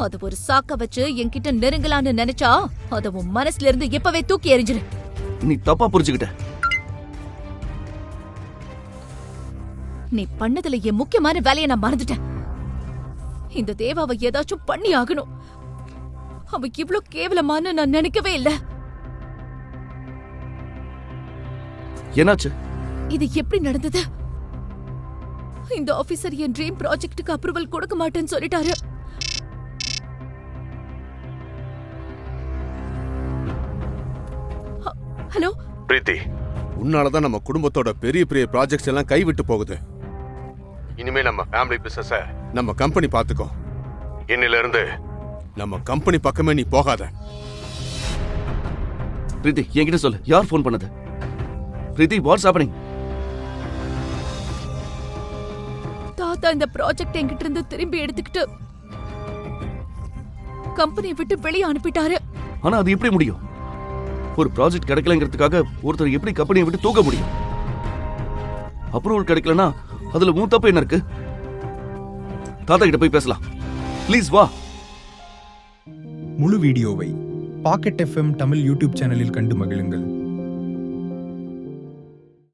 அது ஒரு சாக்க வச்சு என்கிட்ட நெருங்கலான்னு நினைச்சா அத உன் மனசுல இருந்து இப்பவே தூக்கி எறிஞ்சிரு. நீ தப்பா புரிஞ்சுக்கிட்ட. நீ பண்ணதுல என் முக்கியமான வேலையை நான் மறந்துட்டேன். இந்த தேவாவை ஏதாச்சும் பண்ணி ஆகணும். அவ இவ்ளோ கேவலமான நான் நினைக்கவே இல்ல. என்னாச்சு? இது எப்படி நடந்தது? இந்த ஆபீசர் என் ட்ரீம் ப்ராஜெக்ட்டுக்கு அப்ரூவல் கொடுக்க மாட்டேன்னு சொல்லிட்டாரு. ஹலோ பிரீத்தி, உன்னாலதான் நம்ம குடும்பத்தோட பெரிய பெரிய ப்ராஜெக்ட்ஸ் எல்லாம் கைவிட்டு போகுது. இனிமே நம்ம ஃபேமிலி பிசினஸ நம்ம கம்பெனி பாத்துக்கோ. இன்னில இருந்து நம்ம கம்பெனி பக்கமே நீ போகாத. பிரீத்தி, என்கிட்ட சொல்லு, யார் ஃபோன் பண்ணது? பிரீத்தி, வாட்ஸ் ஹேப்பனிங்? தாத்தா இந்த ப்ராஜெக்ட் என்கிட்ட இருந்து திரும்பி எடுத்துக்கிட்டு கம்பெனியை விட்டு வெளியே அனுப்பிட்டாரு. ஆனா அது எப்படி முடியும்? ஒரு ப்ராஜெக்ட் கிடைக்கலங்கிறதுக்காக ஒருத்தர் எப்படி கம்பெனியை விட்டு தூக்க முடியும்? அப்ரூவல் கிடைக்கலனா அதுல உன் தப்பு என்ன இருக்கு? தாத்தா கிட்ட போய் பேசலாம். ப்ளீஸ் வா. முழு வீடியோவை பாக்கெட் FM தமிழ் யூடியூப் சேனலில் கண்டு மகிழுங்கள்.